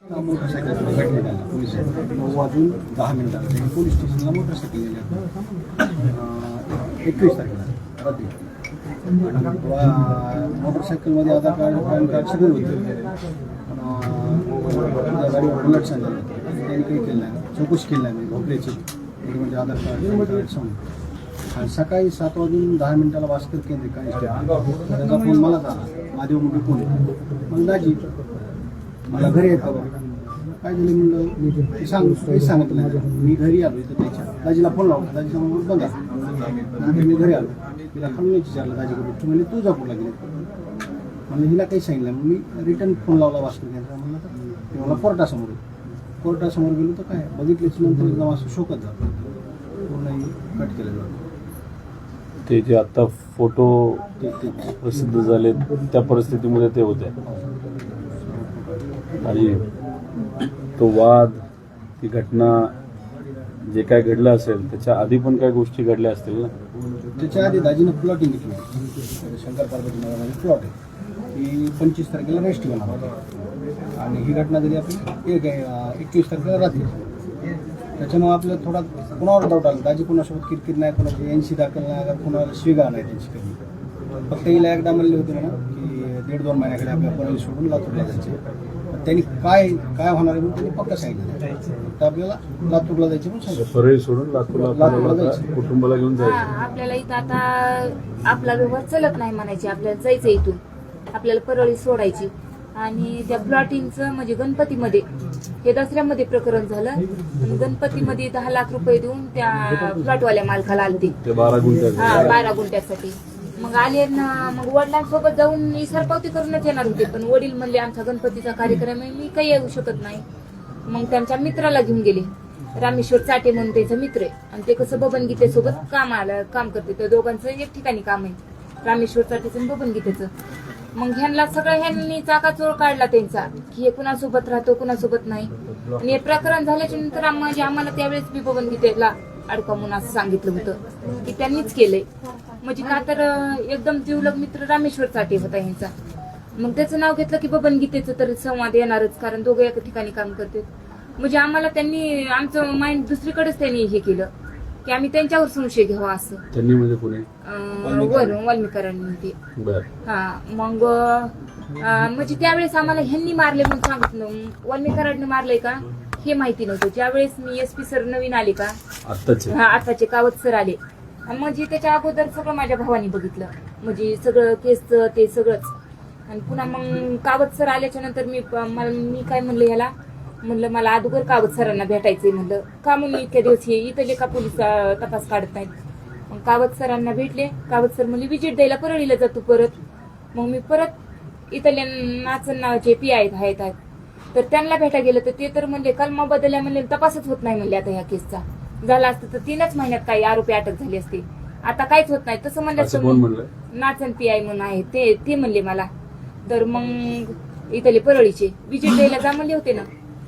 Motorcycle भेटले त्याला police 9:10 त्यांनी पोलीस स्टेशनला मोटरसायकल नेली 21 तारखेला रात्री. आणि मोटरसायकलमध्ये आधार कार्ड पॅन कार्ड सगळं होतं. गाडीवर बुलेट सांगितलं होतं त्यांनी काही केलं नाही, चौकशी केली नाही भोपळ्याची म्हणजे आधार कार्ड पॅन कार्ड सांगून. आणि सकाळी 7:10 भास्कर केंद्रीय कॉन्स्टेबल त्याचा फोन मला झाला, महादेव मुंडे पुणे. मग दाजी मला घरी येतं बरं काय झालं म्हणलं ते काहीच सांगितलं नाही. मी घरी आलो इथं त्याच्या दाजीला फोन लावला, दाजीचा मोबाईल बंद असतो. नंतर मी घरी आलो, तिला खालून विचारलं दाजीकडे तू म्हणजे तू जापूरला गेले म्हणलं हिला काही सांगितलं. मग मी रिटर्न फोन लावला भास्कर केंद्र म्हणलं तर ते मला कोर्टासमोर गेलो तर काय बघितल्याच्या नंतर एकदम असं शोकत झालं, पूर्ण कट केलं जातं. ते जे आता फोटो प्रसिद्ध झाले त्या परिस्थितीमध्ये ते होते आणि तो वाद ती घटना जे काय घडलं असेल त्याच्या आधी पण काही गोष्टी घडल्या असतील ना. त्याच्या आधी दाजीनं प्लॉटिंग घेतली, शंकर पार्वती माझी प्लॉट आहे ही 25 तारखेला रेस्ट घेणार होता आणि ही घटना जरी आपण 21 तारखेला रात्री. त्याच्यामुळे आपलं थोडा कुणावर डाऊट आला, दाजी कुणासोबत किरकिर नाही, कोणाची NC दाखल नाही, अगर कुणाला शिगा नाही त्यांची कधी. फक्त हिला एकदा म्हणले होते म्हणा की 1.5-2 महिन्याकडे आपल्या परळी सोडून लातूरला जायचे. त्यांनी काय होणार आहे म्हणून त्यांनी पक्का सांगितलं तर आपल्याला लातूरला जायचे पण सांगितलं. परळी सोडून लातूरला जायचं, कुटुंबाला घेऊन जायचं. आपल्याला इथं आता आपला व्यवहार चलत नाही म्हणायचे, आपल्याला जायचं इथून, आपल्याला परळी सोडायची. आणि त्या प्लॉटिंगचं म्हणजे गणपतीमध्ये हे दसऱ्यामध्ये प्रकरण झालं आणि गणपतीमध्ये 10 लाख रुपये देऊन त्या प्लॉटवाल्या मालकाला आलते 12 गुंठ्यासाठी. मग आले ना, मग वडिलांसोबत जाऊन सरपावती करूनच येणार होते, पण वडील म्हणले आमचा गणपतीचा कार्यक्रम आहे मी काही येऊ शकत नाही. मग त्यांच्या मित्राला घेऊन गेले, रामेश्वर चाटे म्हणून त्यांचा मित्र आहे आणि ते कसं बबन गीतेसोबत काम करते. त्या दोघांचं एक ठिकाणी काम आहे, रामेश्वर चाटेचं आणि बबन गीतेचं. मग ह्यांनी चाकाचोळ काढला त्यांचा की हे कुणासोबत राहतो कुणासोबत नाही. आणि हे प्रकरण झाल्याच्या नंतर आम्हाला त्यावेळेस बी बबन गीतेला अडका म्हणून असं सांगितलं होतं की त्यांनीच केलंय. म्हणजे का तर एकदम जिवलग मित्र रामेश्वर चाटे होता ह्यांचा. मग त्याचं नाव घेतलं की बबन गीतेचं तर संवाद येणारच, कारण दोघं एका ठिकाणी काम करते. म्हणजे आम्हाला त्यांनी आमचं माइंड दुसरीकडेच त्यांनी हे केलं की आम्ही त्यांच्यावर संशय घ्यावा असं. त्यांनी म्हणजे कोणी वाल्मिकारांनी ते. हा मग म्हणजे त्यावेळेस आम्हाला ह्यांनी मारले म्हणून सांगितलं, वाल्मिकारांनी मारलंय का हे माहिती नव्हतं. ज्यावेळेस मी SP सर नवीन आले का आताचे कावत सर आले, म्हणजे त्याच्या अगोदर सगळं माझ्या भावानी बघितलं, म्हणजे सगळं केसचं ते सगळंच. आणि पुन्हा मग कावत सर आल्याच्या नंतर मी काय म्हणलं ह्याला, म्हणलं मला अगोदर कावत सरांना भेटायचंय. म्हणलं का म्हणून इतक्या दिवस हे इथले का पोलीस तपास काढत नाहीत. मग कावत सरांना भेटले, कावत सर म्हणले विजिट द्यायला परळीला जातो परत. मग मी परत इथले नाचन नावाचे PI आहेत तर त्यांना भेटा गेलं तर ते तर म्हणले कलमा बदलल्या, म्हणले तपासच होत नाही म्हणले. आता ह्या केसचा झाला असतं तर 3च महिन्यात काही आरोपी अटक झाली असते, आता काहीच होत नाही तसं म्हणलं. नाचन PI म्हणून आहे ते म्हणले मला. तर मग इथले परळीचे विजिट द्यायला जा म्हणले होते ना.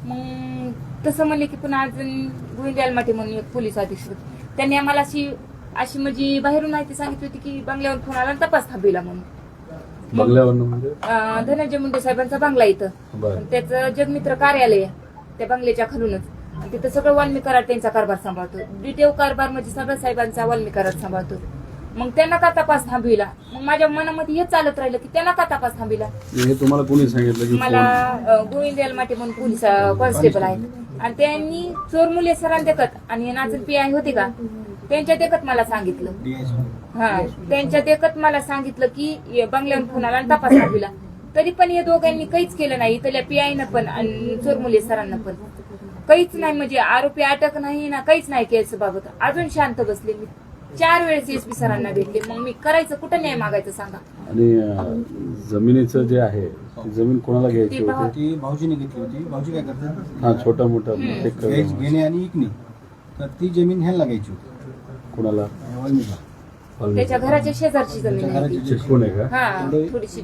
मग तसं म्हणले की पुन्हा अजून गोविंद माटे म्हणून एक पोलीस अधीक्षक, त्यांनी आम्हाला अशी म्हणजे बाहेरून माहिती सांगितली होती की बंगल्यावर फोन आला तपास थांबविला म्हणून. धनंजय मुंडे साहेबांचा बंगला इथं, त्याचं जगमित्र कार्यालय त्या बंगल्याच्या खालूनच. तिथं सगळं वाल्मिकारात त्यांचा कारभार सांभाळतो, डिटेव कारभार म्हणजे सगळं साहेबांचा वाल्मिकारात सांभाळतो. मग त्यांना का तपास थांबविला, मग माझ्या मनामध्ये हेच चालत राहिलं की त्यांना का तपास थांबविला. हे तुम्हाला कोणी सांगितलं? मला गोविंद माटे म्हणून पोलीस कॉन्स्टेबल आहेत आणि त्यांनी चोरमुले सरांना देखत आणि नाचन PI होते का त्यांच्या देखत मला सांगितलं. हा त्यांच्या देखत मला सांगितलं की बंगल्यावर फोन आला आणि तपास थांबविला. तरी पण या दोघांनी काहीच केलं नाही, इथल्या PI पण आणि चोरमुले सरांना पण काहीच नाही. म्हणजे आरोपी अटक नाही ना काहीच नाही केस बाबत. अजून शांत बसले. मी 4 वेळेस SP सरांना भेटले. मग मी करायचं कुठं न्याय मागायचं सांगा. आणि जमिनीचं जे आहे जमीन कोणाला घ्यायची होती? ती भाऊजीने घेतली होती. भाऊजी काय करतात हा छोटा मोठा घेणे आणि विकणे, तर ती जमीन ह्याला घ्यायची होती. कोणाला? वाल्मिका. त्याच्या घराच्या शेजारची जमीन आहे. चिटकून आहे का? हा थोडीशी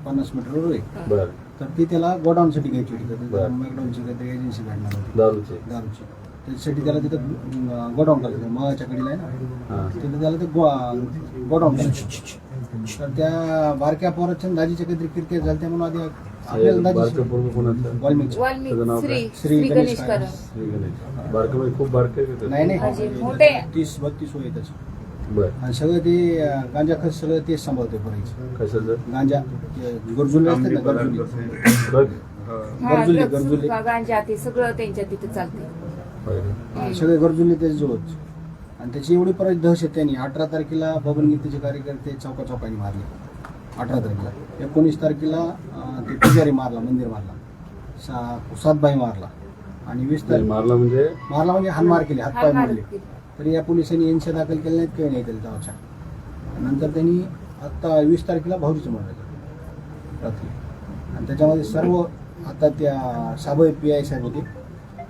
50 मीटर रोड आहे. बरं. तर ती त्याला गोडाऊन साठी घ्यायची होती. मॅकडॉनची काहीतरी एजन्सी भेटणार होती दारूची. त्याच्यासाठी त्याला तिथं गोडाऊन करायचं, मळाच्या कडीला आहे ना, तिथं त्याला ते गोडाऊन करायचं. तर त्या बारक्या पोराच्या दाजीच्या काहीतरी किरकिर झाली, म्हणून आधी आपल्याला दाजी बारकं पोरगं कोणाचं? वाल्मिक वाल्मिक त्याचं नाव काय? श्री गणेश करण. श्री गणेश. बारकं म्हणजे खूप बारकं आहे का ते? नाही म्हणजे नाही मोठे. 30-32 वय त्याचं. बरं. आणि सगळं ते गांजा खत सगळं तेच सांभाळते करायचं कशाचं? गांजा गरजुले असतात ना गरजुले ड्रग? हा, गरजुले, drugs, गरजुले. गांजा ते सगळं त्यांच्या तिथे चालते. बरं. सगळे गरजुले त्याचे जोड आणि त्याची एवढी परत दहशत त्यांनी 18 तारखेला बबन गीतेचे कार्यकर्ते चौका चौकाने मारले. 18 तारखेला 19 तारखेला ते पुजारी मारला, मंदिर मारला, सातबाई मारला आणि 20 नाही, तारीख मारला म्हणजे मारला म्हणजे हानमार केली, हातपाय हातमार मोडले. केली. तरी या पोलिसांनी एनशा दाखल केले नाहीत, काही नाही केलं तेव्हाच्या. नंतर त्यांनी आता 20 तारखेला भाऊजीचं मारलं रात्री. आणि त्याच्यामध्ये सर्व आता त्या साबळे PI साहेब होते,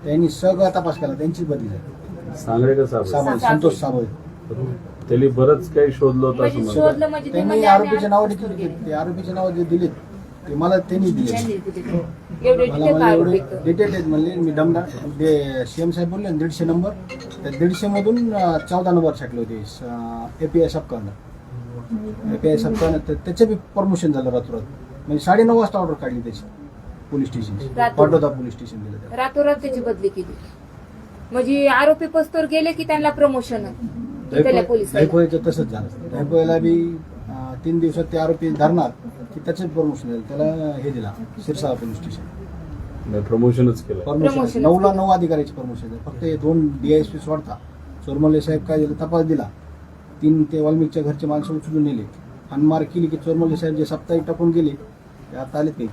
त्यांनी सगळा तपास केला, त्यांचीच बदली झाली. सांगडे का साबळे? साबळे, संतोष साबळे. त्यांनी बरंच काही शोधलं होतं असं म्हणजे म्हणतात. शोधलं म्हणजे ते त्यांनी म्हणजे आरोपीचे आम्ही नाव आत्ताच दिले, गेले. ते आरोपीचे नाव जे दिलेत ते मला त्यांनी दिले. त्यांनी दिले. एवढे मला डिटेल मला एवढे आरोप डिटेल आहेत म्हणले. मी दमदार ते CM साहेब बोलले ना 150 नंबर, त्या 150 मधून 14 नंबर छाटले होते API सबकानं. API सबकानं तर त्याचे बी प्रमोशन झालं रातोरात. म्हणजे 9:30 वाजता ऑर्डर काढली त्याची पोलीस स्टेशन, रात्री. पाटोदा पोलीस स्टेशन दिलं त्याला. रातोरात त्याची बदली केली. म्हणजे आरोपी पस्तोर गेले की त्यांना प्रमोशन तिथल्या पोलिसांना. दैपोयाचं तसंच झालं. दैपोयाला बी 3 दिवसात ते आरोपी धरणार की त्याचे प्रमोशन झालं. त्याला हे दिला सिरसाळा पोलीस स्टेशन प्रमोशनच केलं. प्रमोशन. Promotion. 9ला 9 अधिकाऱ्याचे प्रमोशन झालं. फक्त हे 2 DISP सोडता. चोरमले साहेब काय दिलं, तपास दिला. 3 ते वाल्मिकच्या घरचे माणसं उचलून नेले. हानमार केली की चोरमले साहेब जे साप्ताहिक टाकून गेले ते आता आलेत काही.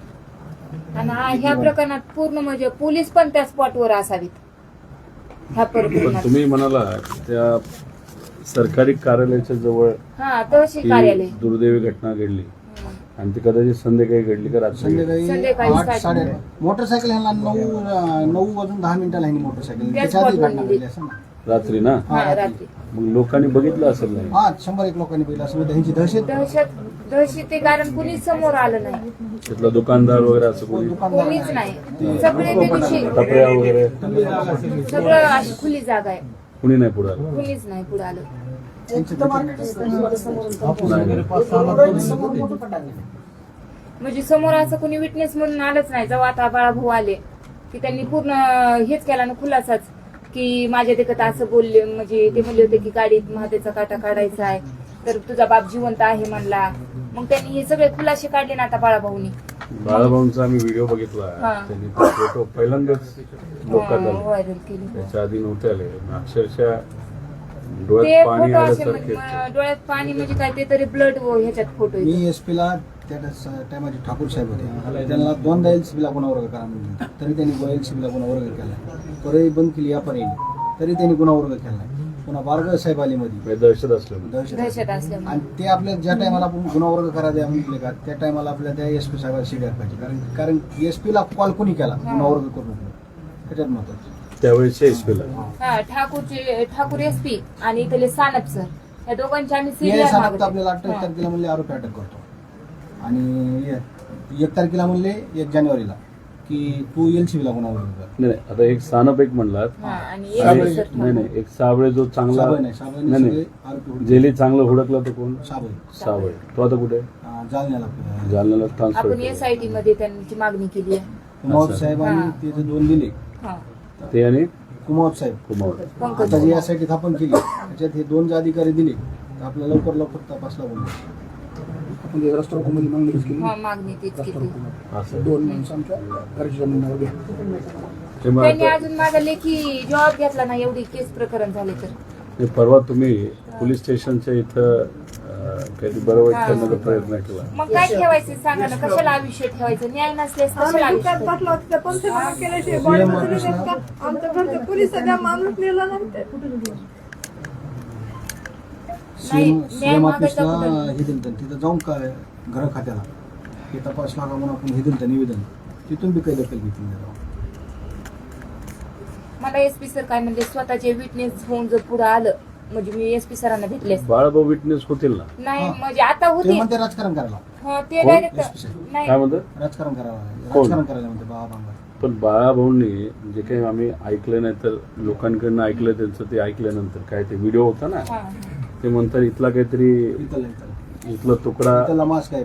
आणि ह्या प्रकरणात पूर्ण म्हणजे पोलीस पण त्या स्पॉटवर असावीत. ह्या पण प्रकरणात तुम्ही म्हणाला त्या सरकारी कार्यालयाच्या जवळ हा तहसील ही कार्यालय. दुर्दैवी घटना घडली आणि ती कदाचित संध्याकाळी घडली का रात्री? संध्याकाळी संध्याकाळी 8-8:30 मोटरसायकल ह्यांना 9 वाजून 10 मिनिटाला ह्यांनी मोटरसायकल त्याच त्याच्या आधी spot वर घटना नेली. घडली असं ना. रात्री ना? हा रात्री. रात्री. मग लोकांनी बघितलं असेल नाही? हा 100-1 लोकांनी पहिला असं म्हणजे ह्यांची दहशत दहशत आहे कारण कुणीच समोर आलं नाही. तिथला दुकानदार वगैरे असं कोणी? कोणीच नाही. सगळे त्या दिवशी टपऱ्या वगैरे सगळं अशी खुली जागा आहे. कुणी नाही पुढे आलं? कुणीच नाही पुढे आलं. म्हणजे समोर असं कोणी विटनेस म्हणून आलंच नाही. जेव्हा आता बाळाभाऊ आले की त्यांनी पूर्ण हेच केला ना खुलासाच की माझ्या देखत असं बोलले. म्हणजे ते म्हणले होते की गाडीत महादेचा काटा काढायचा आहे तर तुझा बाप जिवंत आहे म्हणला. मग त्यांनी हे सगळे खुलासे काढले ना आता बाळाभाऊनी. बाळाभाऊंचा आम्ही व्हिडिओ बघितला. हा. त्यांनी तो फोटो पहिल्यांदाच लोकात आले. व्हायरल केली. त्याच्या आधी नव्हते आले. अक्षरशः ते डोळ्यात पाणी फोटो असे आल्यासारखे. डोळ्यात पाणी म्हणजे काय ते तरी ब्लड ह्याच्यात फोटो येतो. मी SP ला त्या टायमाचे ठाकूर साहेब होते. त्यांना 2दा LCB ला गुन्हा वर्ग करा म्हणून तरी त्यांनी LCB ला गुन्हा वर्ग केला. परही बंद केली यापर्यंत तरी त्यांनी गुन्हा वर्ग केला. पुन्हा बारगळ साहेब आले मध्ये म्हणजे दहशत असलं. दहशत असल्यामुळे. आणि ते आपल्या ज्या टायमाला आपण गुन्हा वर्ग करा द्या म्हटले का त्या टायमाला आपल्या त्या SP साहेबाला शिड्यात पाहिजे. कारण SP ला कॉल कोणी केला गुन्हा वर्ग करून त्याच्यात महत्वाचं. त्यावेळेस एसपीला हा ठाकूर SP आणि इथले सानप सर या दोघांची आम्ही PI सिरियल साहेब आपल्याला 28 तारखेला म्हणले आरोपी अटक करतो आणि 1 तारखेला म्हणले 1 जानेवारीला की तू LCB ला गुन्हा वर्ग कर. नाही आता एक सानप एक म्हणलात आणि आणि एक सर नाही नाही एक साबळे जो चांगला साबळे नाही, साबळेने नाही सगळे नाही आरोपी हुडकले. जेली चांगलं हुडकला तो कोण? साबळे साबळे. तो आता कुठे? जालन्याला जालन्याला ट्रान्सफर आपण SIT मध्ये त्यांची मागणी केली आहे. कुमावत असं. साहेबांनी हा. त्याचे 2 दिले. हा. ते आणि कुमावत साहेब कुमावत. पंकज आता जी यासाठी स्थापन केली त्याच्यात हे 2 जे अधिकारी दिले तर आपल्याला लवकर तपासला बोलले. आपण ते रस्त्यावर कोणी मागणीच केली. हा मागणी तीच केली. असं 2 माणसं आमच्या घरच्या जमिनीवर घ्या. ते मग त्यांनी आता- अजून माझा लेखी जॉब घेतला नाही एवढी केस प्रकरण झाले तर. नाही, परवा तुम्ही पोलीस स्टेशनच्या इथं काहीतरी बरोबर करण्याचा प्रयत्न केला. मग काय ठेवायचं सांगा ना. कशाला आयुष्य ठेवायचं. न्याय नसल्यास कशाला आयुष्य दुकान ठेवायचं? पाठला होता त्या पंचनामा केल्याशिवाय बॉडी मध्ये दिले का? आमच्या घरचे पोलीस सध्या माणूस नेला नाही ते. नाही, CM न्याय मागायचा ऑफिसला कुठं? हे दिलं तिथं जाऊन काय घर खात्याला हे तपासला का म्हणून आपण हे दिलं निवेदन तिथून बी काही दखल घेतली नाही. मला SP सर काय म्हणजे स्वतःचे विटनेस होऊन जर पुढे आलं म्हणजे मी SP सरांना भेटले बाळाभाऊ विटनेस होतील ना? नाही हा. म्हणजे आता ते होती म्हणते राजकारण करायला ते कोण? डायरेक्ट SP साहेब. नाही काय म्हणतात? राजकारण करायला कोण? राजकारण करायला म्हणते बाबा बांगर. पण बाळाभाऊंनी जे काही आम्ही ऐकलं नाही तर लोकांकडनं ऐकलं त्यांचं ते ऐकल्यानंतर काय ते व्हिडिओ होता ना हा. ते म्हणतात इथला काहीतरी इथला इथला तुकडा इथला मास्क आहे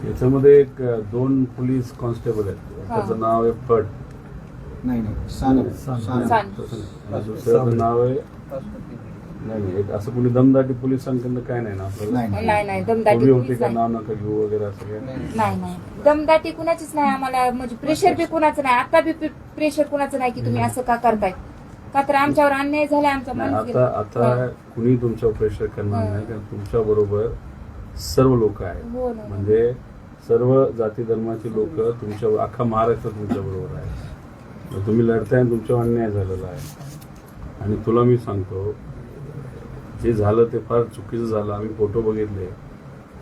याच्यामध्ये एक 2 पोलीस कॉन्स्टेबल आहेत. त्याचं नाव आहे पट, नाही सानप सानप. आणि दुसऱ्याचं नाव आहे नाही, एक असं कोणी दमदाटी पोलिसांकडनं काय नाही ना आपल्याला? नाही दमदाटी पूर्वी होते कुणीच का नाही. नाव नका घेऊ वगैरे असं काय? नाही दमदाटी कुणाचीच नाही आम्हाला, म्हणजे प्रेशर बी कुणाचं नाही, आता बी प्रेशर कुणाचं नाही की तुम्ही असं का करताय, का तर आमच्यावर अन्याय झालाय, आमचा नाही, माणूस आता कुणी तुमच्यावर प्रेशर करणार नाही, कारण तुमच्या बरोबर सर्व लोक आहेत. हो ना. म्हणजे सर्व जाती धर्माची लोक तुमच्या, अख्खा महाराष्ट्र तुमच्या बरोबर आहे. मग तुम्ही लढताय आणि तुमच्यावर अन्याय झालेला आहे. आणि तुला मी सांगतो, जे झालं ते फार चुकीचं झालं. आम्ही फोटो बघितले,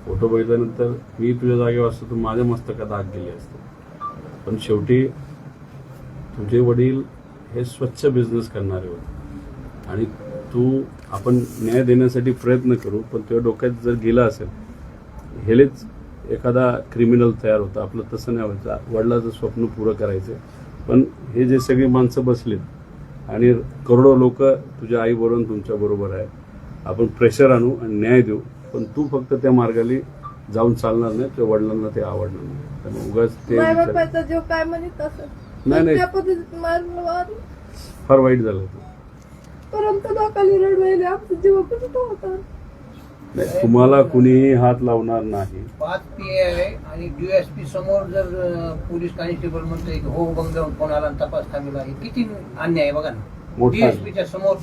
फोटो बघितल्यानंतर मी तुझ्या जागेवर असतो तर माझ्या मस्तकात आग गेली असते. पण शेवटी तुझे वडील हे स्वच्छ बिझनेस करणारे होते आणि आपण न्याय देण्यासाठी प्रयत्न करू, पण तुझ्या डोक्यात जर गेला असेल हेलेच एखादा क्रिमिनल तयार होता, आपलं तसं नाही व्हायचं. वडिलाचं स्वप्न पुरं करायचं. पण हे जे सगळी माणसं बसलीत आणि करोडो लोक तुझ्या आईबरोबर तुमच्या बरोबर आहे, आपण प्रेशर आणू आणि न्याय देऊ, पण तू फक्त त्या मार्गाने जाऊन चालणार नाही, तुझ्या वडिलांना ते आवडणार नाही. त्यामुळे उगाच ते माय विचार- बापाचा जीव काय म्हणत असं नाही. त्या पद्धतीत मारलं फार वाईट झालं ते. परंतु लोकांनी रडवायले आमचं जीव कुठे होता. नाही, तुम्हाला कुणीही हात लावणार नाही. 5 PI आणि DSP समोर जर पोलीस कॉन्स्टेबल म्हणतोय की हो बंगल्यावर फोन आला आणि तपास थांबला, हे किती अन्याय आहे बघा ना. मोठा आहे. DSPच्या समोर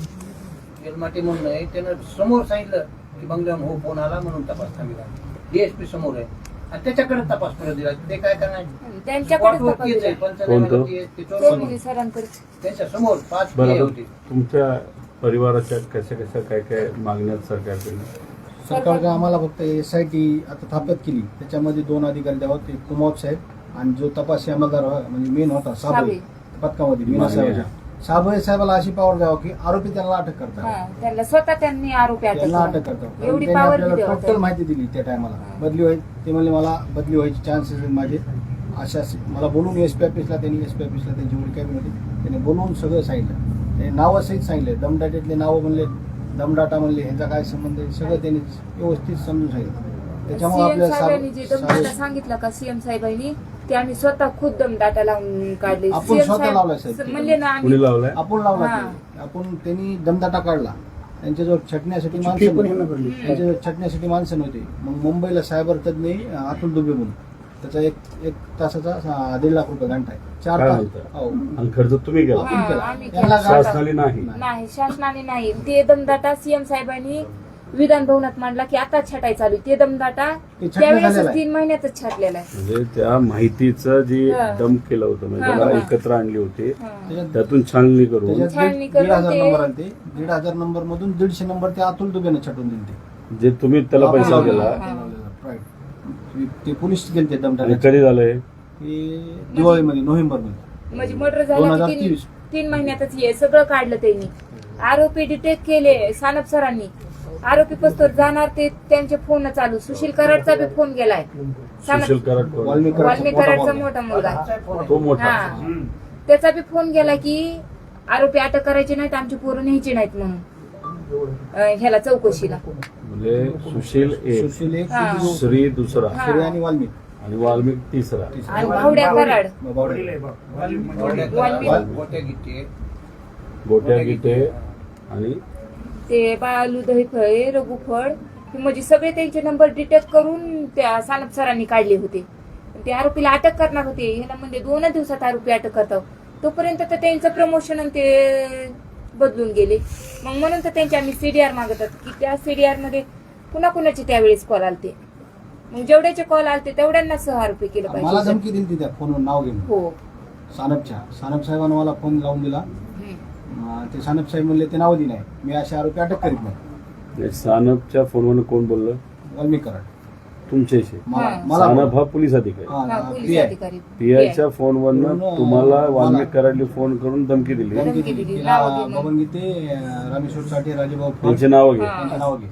जन्माटे म्हणून आहे, त्यानं समोर सांगितलं की बंगल्यावर हो फोन आला म्हणून तपास थांबला. DSP समोर आहे आणि त्याच्याकडे तपास परत दिला. ते काय करणार? त्यांच्याकडे स्पॉटवर केस आहे, पंचनाम्याला कोणतं? केस, ते चोरमन. चौधरी सरांकडे. त्यांच्या समोर 5 PI बरोबर. होते. तुमच्या परिवाराच्या कशा काय मागण्या आहेत सरकारकडे? सरकारने आम्हाला फक्त SIT आता स्थापित केली, त्याच्यामध्ये 2 अधिकारी द्यावं, एक कुमार साहेब आणि जो तपासी अंमलदार म्हणजे मेन होता साबळे पथकामध्ये मीना साहेबांच्या, साबळे साहेबाला अशी पावर द्यावं की आरोपी त्यांना अटक करतात, त्यांना स्वतः त्यांनी आरोपी त्यांना अटक अटक करतात. एवढी त्यांनी पावर आपल्याला दिली टोटल माहिती दिली त्या टायमाला. बदली व्हायची ते म्हणले मला बदली व्हायची चान्सेस आहेत माझे, अशा मला बोलून SP ऑफिसला त्यांनी त्यांची एवढी कॅबिन होती, त्यांनी बोलवून सगळं सांगितलं. ते नावं सहित सांगितले, दमदाट्यातले नावं म्हणले, दमदाटा म्हणले, ह्यांचा काय संबंध आहे सगळं त्यांनी व्यवस्थित समजून सांगितलं. त्याच्यामुळे सीएम आपल्या साहेबांनी जे दमदाटा सांगितलं का सीएम साहेबांनी, ते आम्ही स्वतः खुद दमदाटा लावून काढले. आपण CM स्वतः लावलाय साहेब. म्हणले ना कुणी आम्ही लावलाय? आपण लावला हा. ते. आपण त्यांनी दमदाटा काढला, त्यांच्याजवळ छटण्यासाठी माणसं नव्हती. त्यांच्याजवळ छटण्यासाठी माणसं नव्हती. मग मुंबईला सायबर तज्ञ अतुल दुबे म्हणून, त्याचा एक तासाचा 1.5 लाख रुपये घंटा आहे. 4 काय तास म्हणता? हो. आणि खर्च तुम्ही केला? आपण केला. आम्ही त्यांना केला. गाठ- शासनाने नाही. नाही, शासनाने नाही. ते दमदाटा सीएम साहेबांनी विधान भवनात मांडला की आता छटाई चालू आहे. ते दमदाटा ते छटणी त्यावेळेस झालेलं आहे. 3 महिन्यातच छाटलेला आहे. म्हणजे त्या माहितीचं जे हा. डंप केलं होतं, म्हणजे हा, त्याला हा. एकत्र आणली होती, त्याच्यात- त्यातून छाननी करून त्याच्यात छाननी 1,500 करून ते- नंबर आले ते. 1,500 नंबर मधून 150 नंबर ते अतुल दुबेने छटून दिले ते. जे तुम्ही त्याला पैसा आपण दिला. हा. Right. ते पोलीस गेले ते आणि दमदाटा कधी झालंय? दिवाळीमध्ये नोव्हेंबरमध्ये. म्हणजे मर्डर झालं 2023. 3 महिन्यातच हे सगळं काढलं त्यांनी. आरोपी डिटेक्ट केले सानप सरांनी. आरोपी पस्तोर जाणार ते त्यांचे फोन चालू. सुशील कराडचा बी फोन गेलाय. सुशील कराड कोण? वाल्मिक कराडचा मोठा मुलगा. तो मोठा. हा. त्याचा बी फोन गेला की आरोपी अटक करायचे नाहीत, आमची पोरं न्यायची नाहीत म्हणून ह्याला चौकशीला. म्हणजे सुशील एक, सुशील एक, हा. श्री दुसरा हा. सूर्य आणि वाल्मिक. आणि वाल्मिक तिसरा. आणि भावड्या कराड. बावडे. गोट्या गिट्टे गोट्या गिटे आणि ते बालू दहीफळे रघुफळ हे म्हणजे सगळे त्यांचे नंबर डिटेक्ट करून त्या सानप सरांनी काढले होते. ते आरोपीला अटक करणार होते. ह्याला म्हणजे 2 दिवसात आरोपी अटक करतात. तोपर्यंत तर त्यांचं प्रमोशन आणि ते बदलून गेले. मग म्हणून तर त्यांचे आम्ही CDR मागतात की त्या CDR मध्ये पुन्हा कुणाचे त्यावेळेस कॉल आलते. मग जेवढ्याचे कॉल आलते तेवढ्यांना सह आरोपी केलं मला पाहिजे. धमकी दिली त्या फोनवर नाव घेऊन हो. सानप साहेबांना मला फोन लावून दिला. ते सानप साहेब म्हणले ते नाव दिलं आहे, मी असे आरोपी अटक करीत नाही. सानपच्या फोनवर कोण बोललं? वाल्मिक कराड. तुमच्याशी? मला हा. मला सानप हा पोलीस अधिकारी. हा, पोलीस PI. अधिकारी. PIच्या फोनवरनं फोन, तुम्हाला मला- वाल्मिक कराडली फोन करून धमकी दिली. धमकी दिली. दिली. नावं घे म्हणून. बबन गीते, रामेश्वर साठे, राजेभाऊ फड, त्यांचे नाव घे. हा. त्यांची नावं घे.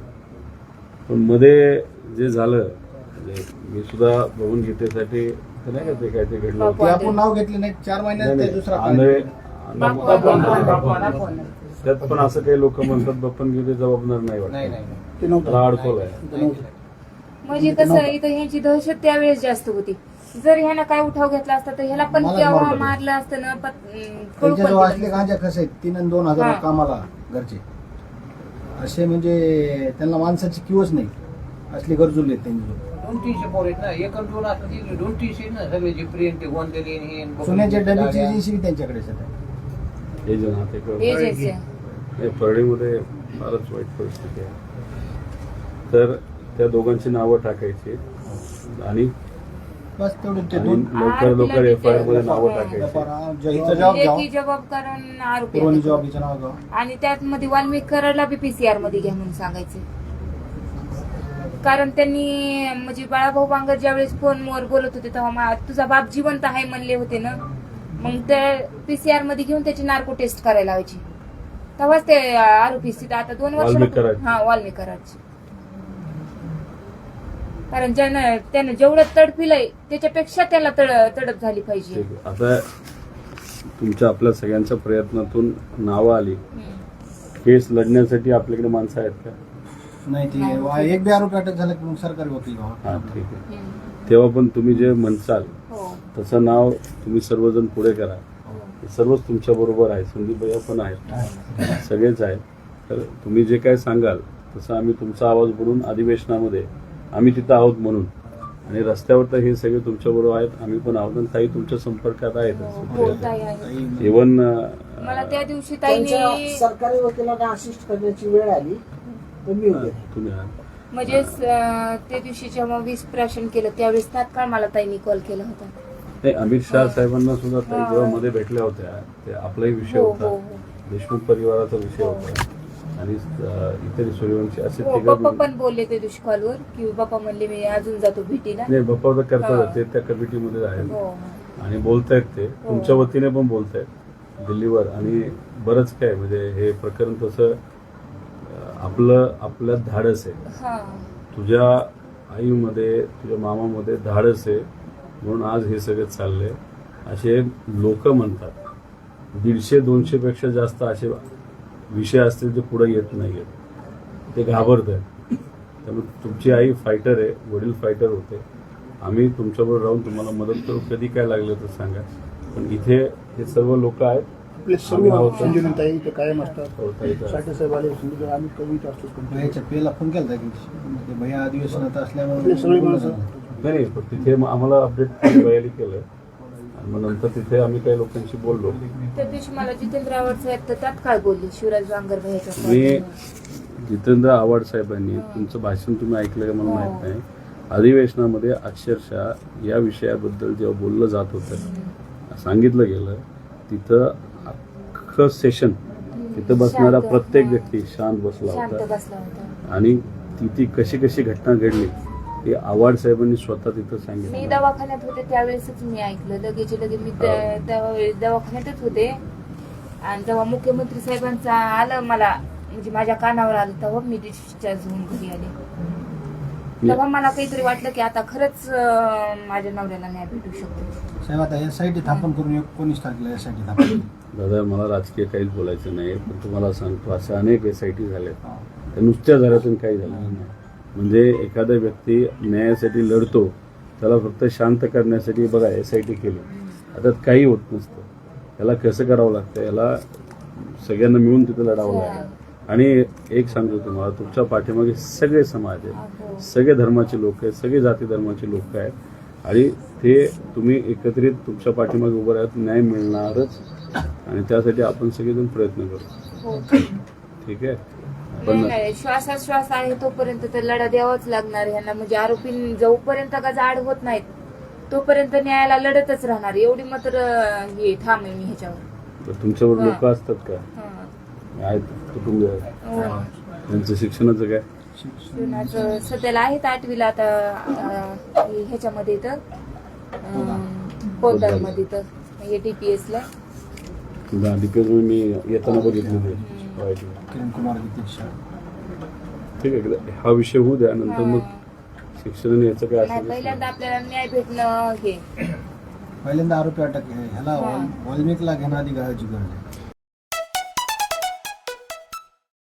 पण मध्ये जे झालं, म्हणजे मी सुद्धा बघून घेतेसाठी नाही का ते काय ते घडलं होतं. ते आपण नाव घेतले नाही 4 महिन्यात ते नाही, दुसरा आंधळे- बापू. त्यात पण असं काही लोक म्हणतात बप्पन गीते जबाबदार नाही नाही वाटत. नाही ते नव्हतं. त्याला अडकवलं आहे. म्हणजे कसं इथं ह्यांची दहशत त्यावेळेस जास्त होती. जर ह्यानं काय उठाव घेतला असता तर ह्याला पण मला तेव्हा मारलं. मारलं असतं ना. कळू त्यांच्या पण जो असले दिलं गांजा कसं आहे 3 आणि 2 हजार हा. कामाला घरचे असे म्हणजे त्यांना माणसाची किवच नाही असले गरजूले आहेत त्यांची. 200-300 पोर आहेत ना, 1 आणि 2 असं 200 ना सगळे जे प्रियन ते गोंदलेले आणि हे सोन्याच्या डब्याची गाड्या. एजन्सी त्यांच्याकडे सध्या. हे जे नाते एजन्सी. नाही, परळीमध्ये फारच वाईट परिस्थिती आहे. तर त्या दोघांची नावं टाकायची आणि बस तेवढे ते आणि 2 लवकर FIR मध्ये नावं टाकायची. हिचा जॉब घ्यावा लेखी जबाब करून आरोपी पुरवणी आहेत. जॉब हिचं नाव घ्यावं. आणि त्यात मध्ये वाल्मिक कराडला बी PCR मध्ये घ्या म्हणून सांगायचे. कारण त्यांनी म्हणजे बाळाभाऊ बांगर ज्यावेळेस फोनवर बोलत होते तेव्हा तुझा बाप जिवंत आहे म्हणले होते ना. मग ते PCR मध्ये घेऊन त्याची नार्को टेस्ट करायला लावायची. तेव्हाच ते आरोपी स्थिती आता 2 वर्ष वाल्मिक कराड. हा वाल्मिक कराडची. कारण त्यानं जेवढं तडफिलंय त्याच्यापेक्षा त्याला तडप झाली पाहिजे. ठीक आहे. आता तुमच्या आपल्या सगळ्यांच्या प्रयत्नातून नावं आली. केस लढण्यासाठी आपल्याकडे माणसं आहेत का? नाही ते एक बी आरोपी अटक झाला की मग सरकारी वकील व्हावा. हा ठीक आहे. तेव्हा पण तुम्ही जे म्हणसाल हो. तसं नाव तुम्ही सर्वजण पुढे करा. हे सर्वच तुमच्या बरोबर आहे. संदीप भैया पण आहेत, सगळेच आहेत. तर तुम्ही जे काय सांगाल तसं आम्ही तुमचा आवाज बनवून अधिवेशनामध्ये आम्ही तिथं आहोत म्हणून आणि रस्त्यावर तर हे सगळे तुमच्या बरोबर आहेत. आम्ही पण आहोत आणि ताई तुमच्या संपर्कात आहेत. हो, ताई आहे. इव्हन मला त्या दिवशी त्यांच्या ताईने सरकारी वकिलांना असिस्ट करण्याची वेळ आली तर मी उभे राहिले. तुम्ही आहात. म्हणजे त्या दिवशी जेव्हा विस्प्राशन केलं त्यावेळेस तात्काळ मला ताईने कॉल केला होता. नाही, अमित शाह साहेबांना सुद्धा ताई जेव्हा मध्ये भेटल्या होत्या ते आपलाही विषय हो, होता. हो, देशमुख परिवाराचा विषय होता आणि इतर सूर्यवंशी असे हो, तिघं पप्पा पण बोलले त्या दिवशी कॉलवर की बाप्पा म्हणले मी अजून जातो भेटीला. नाही बाप्पा तर करतात हा. ते त्या कमिटीमध्ये आहेत हो. आणि बोलतायत ते तुमच्या वतीने पण बोलतायत दिल्लीवर आणि बरंच काय म्हणजे हे प्रकरण तसं आपलं धाडस आहे. हा. तुझ्या आईमध्ये तुझ्या मामामध्ये धाडस आहे म्हणून आज हे सगळं चाललंय असे लोक म्हणतात. 150-200 पेक्षा जास्त असे विषय असतील ते पुढे येत नाहीयेत. ते घाबरत आहेत. त्यामुळे तुमची आई फायटर आहे, वडील फायटर होते. आम्ही तुमच्याबरोबर राहून तुम्हाला मदत करू. कधी काय लागलं तर सांगा. पण इथे हे सर्व लोक आहेत. आपले आम्ही सर्व आहोत. संजीवनीताई इथे कायम असतात. हो, ताई तर. साठे साहेब आले संजीव आम्ही कवीत असतो. भैयाच्या पेला फोन केला होता की भैया अधिवेशनात आपले सगळे माणसं असल्यामुळे नाही पण तिथे आम्हाला अपडेट बयाली केलं आणि मग नंतर तिथे आम्ही काही लोकांशी बोललो. त्या दिवशी मला जितेंद्र आव्हाड साहेब तर तात्काळ बोलले शिवराज बांगर भैयाच्या मी call जितेंद्र आव्हाड साहेबांनी तुमचं भाषण तुम्ही ऐकलं का मला माहित नाही. अधिवेशनामध्ये अक्षरशः या विषयाबद्दल जेव्हा बोललं जात होतं सांगितलं गेलं तिथं अख्खं सेशन तिथं बसणारा शांत, प्रत्येक हा. व्यक्ती शांत बसला शांत होता बसला होता. आणि ती कशी घटना घडली हे आव्हाड साहेबांनी स्वतः तिथं मी सांगितलं. दवाखान्यात होते त्यावेळेसच मी ऐकलं. लगेच मी त्यावेळेस दवाखान्यातच होते आणि जेव्हा मुख्यमंत्री साहेबांचा आलं मला म्हणजे माझ्या कानावर आलं तेव्हा मी डिस्चार्ज होऊन घरी आले. तेव्हा मला काहीतरी वाटलं की आता खरंच माझ्या नवऱ्याला न्याय भेटू शकतो. साहेब आता यासाठी स्थापन करून 19 तारखेला यासाठी स्थापन दादा मला राजकीय काहीच बोलायचं नाही पण तुम्हाला सांगतो अशा अनेक SIT झाल्या त्या नुसत्या झाल्यातून काही झालं नाही. म्हणजे एखादा व्यक्ती न्यायासाठी लढतो त्याला फक्त शांत करण्यासाठी बघा SIT केली आता काही होत नसतं. याला कसं करावं लागतं याला सगळ्यांना मिळून तिथं लढावं लागतं. आणि एक सांगतो तुम्हाला तुमच्या पाठीमागे सगळे समाज आहेत, सगळे धर्माचे लोक आहेत, सगळे जाती धर्माचे लोक आहेत आणि ते तुम्ही एकत्रित तुमच्या पाठीमागे उभं राहत न्याय मिळणारच आणि त्यासाठी आपण सगळेजण प्रयत्न करू. हो. ठीक आहे. नाही, नाही, श्वासाश्वास आहे तोपर्यंत तर लढा द्यावाच लागणार यांना. म्हणजे आरोपी जोपर्यंत का जाड होत नाहीत तोपर्यंत न्यायाला लढतच राहणार. एवढी मात्र हे ठाम आहे मी ह्याच्यावर. तर तुमच्यावर लोक असतात का हा. आहेत कुटुंब हो. त्यांचं शिक्षणाचं काय शिक्षणाचं सध्याला आहेत 8वीला आता ह्याच्यामध्ये तर पोद्दारमध्ये तर DPS ला. DPS मी येताना बघितलं ते वाईट. किरण कुमार दीक्षा. ठीक आहे हा विषय होऊ द्या नंतर मग शिक्षण याचं काय नाही, असेल पहिल्यांदा आपल्याला न्याय भेटणं हे पहिल्यांदा आरोपी अटक ह्याला वाल्मिकला घेण्याआधी गरज आहे.